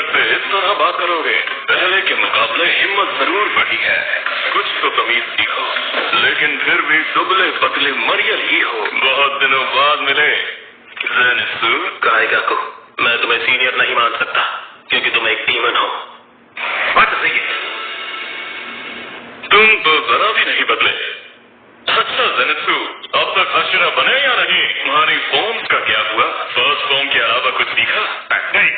पे इस तरह बात करोगे? पहले के मुकाबले हिम्मत जरूर बढ़ी है, कुछ तो तमीज सीखो, लेकिन फिर भी दुबले पतले मरियल ही हो। बहुत दिनों बाद मिले। ज़ेनित्सु कायगा को मैं तुम्हें सीनियर नहीं मान सकता क्योंकि तुम एक डीमन हो। बात सही है, तुम तो जरा भी नहीं बदले। अच्छा ज़ेनित्सु, अब तक हशरा बने या नहीं? तुम्हारी फॉर्म्स का क्या हुआ? फर्स्ट फॉर्म के अलावा कुछ सीखा? नहीं।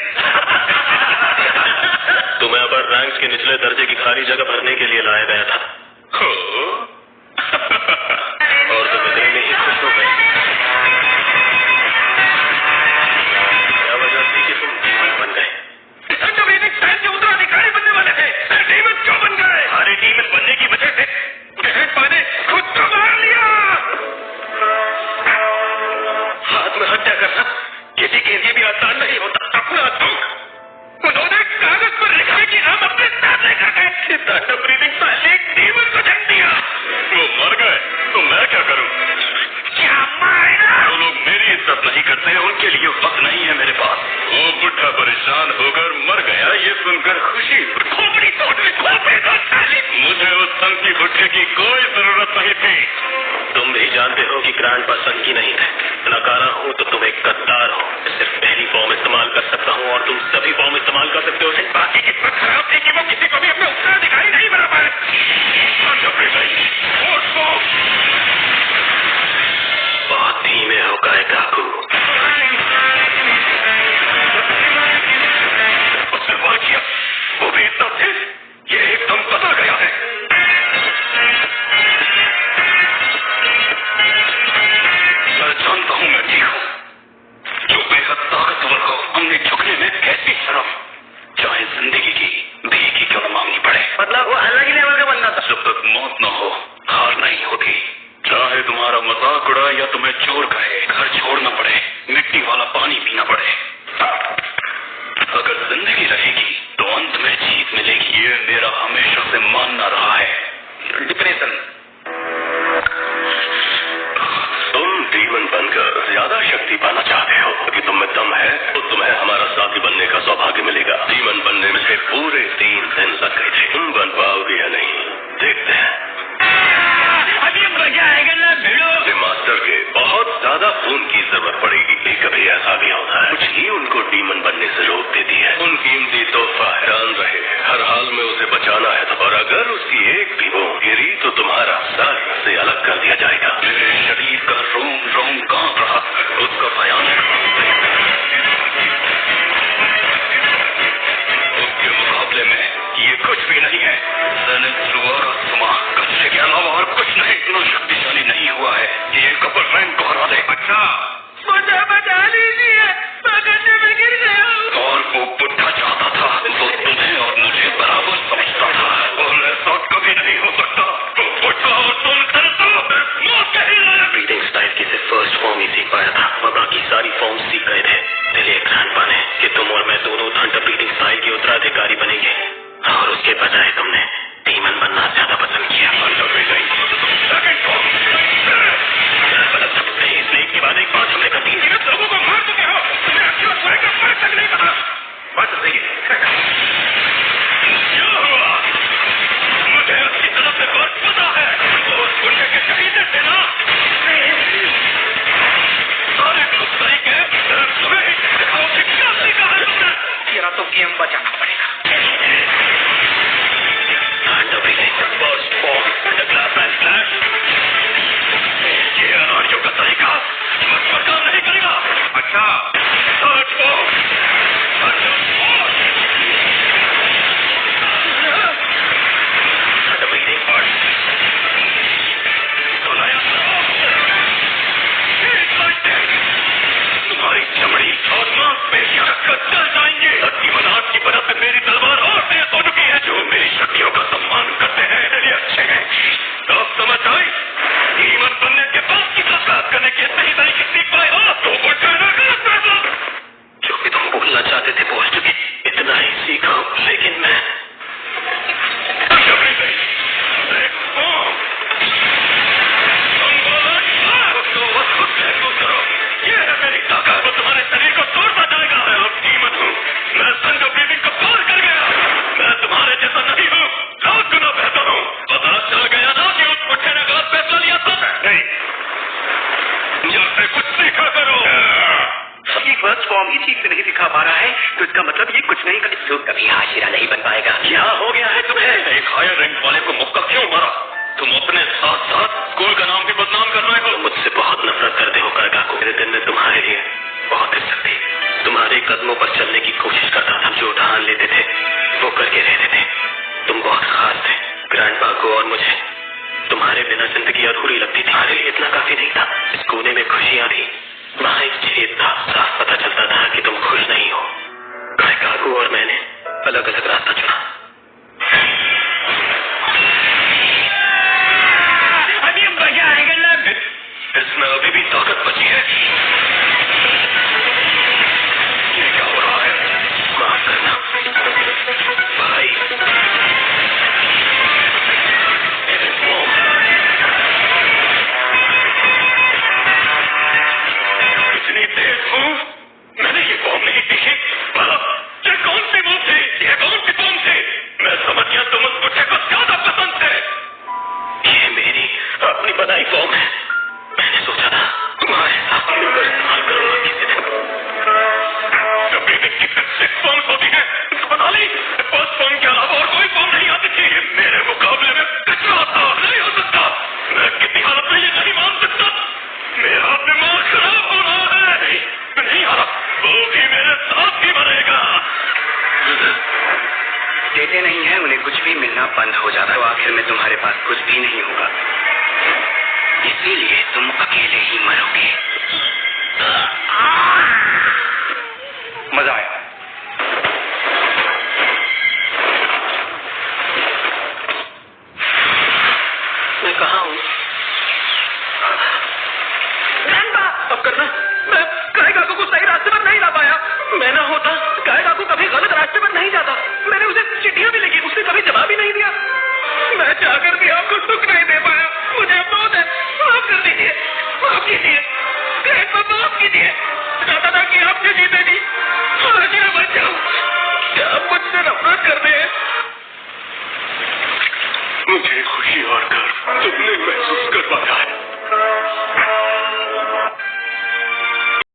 तुम्हें अपर रैंक्स के निचले दर्जे की खाली जगह भरने के लिए लाया गया था। और तुम इतने में ही खुश हो गए। क्या वजह थी कि तुम डीमन बन गए? के उत्तराधिकारी बनने वाले थे, डीमन क्यों बन गए? अरे डीमन बनने की वजह से मैंने खुद को मार लिया। हाथ में हत्या करना किसी के लिए भी आसान नहीं होता। अपना दुख उन्होंने कागज पर लिखा है कि हम अपने साथ लेकर गए। डीमन को जन्म दिया, वो मर गए तो मैं क्या करूं? क्या मायना? जो लोग मेरी इज्जत नहीं करते उनके लिए वक्त नहीं है मेरे पास। वो बुढ़ा परेशान होकर मर गया, ये सुनकर खुशी। खोपड़ी तोड़ने मुझे उस संग की बुढ़े की कोई जरूरत नहीं थी। तुम भी जानते हो कि ग्रैंडपा संगी नहीं थे। नकारा हूँ तो तुम एक गद्दार हो। सिर्फ पहली फॉर्म इस्तेमाल कर सकता हूँ और तुम सभी फॉर्म इस्तेमाल कर सकते हो। बाकी किस्मत खराब थी कि वो किसी को भी अपना उत्तराधिकारी नहीं बना पाए। बहुत धीमे हो गए काकू। वो भी इतना थे, ये एकदम बदल गया है। मैं जानता हूँ मैं ठीक हूँ, जो बेहद ताकतवर हो। हमने झुकने में कैसी शर्म, चाहे जिंदगी की भीख ही क्यों न मांगनी पड़े। मतलब वो अलग ही लेवल का बंदा था। जब तक मौत न हो हार नहीं होती। चाहे तुम्हारा मजाक उड़ा या तुम्हें चोर कहे, घर छोड़ना पड़े, मिट्टी वाला पानी पीना पड़े, अगर जिंदगी रहेगी तो अंत में जीत मिलेगी। ये मेरा हमेशा से मानना रहा है। डिप्रेशन। तुम डीमन बनकर ज्यादा शक्ति पाना चाहते हो क्योंकि तुम में दम है तो तुम्हें हमारा साथी बनने का सौभाग्य मिलेगा। डीमन बनने में से पूरे 3 दिन लग गए थे। तुम बन पाओगे या नहीं देखते हैं। अभी मजा आएगा ना भिड़ो। मास्टर के बहुत ज्यादा खून की जरूरत पड़ेगी। कभी ऐसा भी होता है, कुछ ही उनको डीमन बनने से रोक देती है। उन कीमती तोहफा हैरान रहे, हर हाल में उसे बचाना है। और अगर उसकी एक भी वो गिरी तो तुम्हारा सर से अलग कर दिया जाएगा। मेरे शरीर का रोम रोम कांप रहा, उसका भयानक उसके मुकाबले में ये कुछ भी नहीं है। कचरे के अलावा और कुछ नहीं। इतना शक्तिशाली नहीं हुआ है कि ये कपल रैंक को हरा दे। अच्छा मुझे बचा लीजिए, मैं गड्ढे में गिर गया। और वो बुढ़ा चाहता था, वो तुम्हें और मुझे बराबर समझता था और ऐसा कभी नहीं हो सकता। वो बुढ़ा और तुम ब्रीदिंग स्टाइल की सिर्फ फर्स्ट फॉर्म ही सीख पाया था और बाकी सारी फॉर्म सीख गए थे। इसलिए ग्रैंडपा ने कि तुम और मैं दोनों थंडर ब्रीदिंग स्टाइल के उत्तराधिकारी बनेंगे और उसके बजाय तुमने डीमन बनना ज्यादा पसंद किया। इसके बाद एक 5 हमले का 3 लोगों को मार चुके हो। तुम्हें अच्छा तक नहीं पता। बात सही है। क्या हुआ? मुझे अच्छी तरह से बात पता है। उस गुंडे के शहीद थे ना। सारे लोग सही के तुम्हें क्या सीखा है तुमने? तेरा तो गेम बचाना पड़ेगा। First form glass and flash. ये अनाड़ियों का तरीका मुझ पर काम नहीं करेगा। अच्छा थर्ड फॉर्म। तुम्हारी चमड़ी और मांसपेशियां कच्चा जाएंगे। हड्डी बनाहट की परत फर्स्ट फॉर्म ही ठीक से नहीं दिखा पा रहा है तो इसका मतलब ये कुछ नहीं कर तो कभी हाशिरा नहीं बन पाएगा। क्या हो गया है तुम्हें? एक हायर रैंक वाले को मुक्का क्यों मारा? तुम अपने साथ साथ स्कूल का नाम भी बदनाम कर रहे हो। मुझसे बहुत नफरत करते हो काका। मेरे दिल में तुम्हारे लिए बहुत इज्जत थी। तुम्हारे कदमों पर चलने की कोशिश करता था। जो ठान लेते थे वो करके रहते थे। तुम बहुत खास थे ग्रैंडपा को और मुझे। तुम्हारे बिना जिंदगी अधूरी लगती थी। तुम्हारे लिए इतना काफी नहीं था। इस कोने में खुशियां थी, वहां एक छेद था। साफ पता चलता था कि तुम खुश नहीं हो। काकू और मैंने अलग अलग रास्ता चुना। अभी मजा आएगा ना। इसमें अभी भी ताकत बची है। ये क्या हो रहा है? माफ करना भाई। इतनी तेज मूव मैंने ये बॉम्ब नहीं देखी। ये कौन सी मूव थी? ये कौन सी बॉम्ब थी? मैं समझ गया तुम उस बुढ़े को ज्यादा पसंद थे। ये मेरी अपनी बनाई बॉम्ब है। मैंने सोचा था तुम्हारे साथ मिलकर इस्तेमाल करूंगा किसी दिन। कितनी सिक्स बॉम्ब होती है बता ली। फर्स्ट बॉम्ब के अलावा और कोई बॉम्ब नहीं आती थी। मेरे मुकाबले में कचरा था। नहीं हो सकता। मैं किसी हालत में ये नहीं मान सकता। मेरा दिमाग खराब हो रहा है। नहीं आ रहा। वो भी मेरे साथ ही मरेगा। देते नहीं है उन्हें कुछ भी मिलना बंद हो जाता तो आखिर में तुम्हारे पास कुछ भी नहीं होगा। इसीलिए तुम अकेले ही मरोगे। मजा आया। मैं कहाँ हूँ? अब करना। मैं गाय काकू को सही रास्ते पर नहीं ला पाया। मैं ना होता गाय काकू कभी गलत रास्ते पर नहीं जाता। मैंने उसे चिट्ठियां भी लिखी, उसने कभी जवाब ही नहीं दिया। मैं चाहकर भी आपको सुख नहीं दे पाया। मुझे बहुत है। माफ कर दीजिए। माफ कीजिए। माफ कीजिए। चाहता था कि आपसे जीते नहीं। हाशिरा बच जाऊं। क्या आप मुझसे नफरत करते हैं? मुझे खुशी और गर्व तुमने महसूस करवाया है।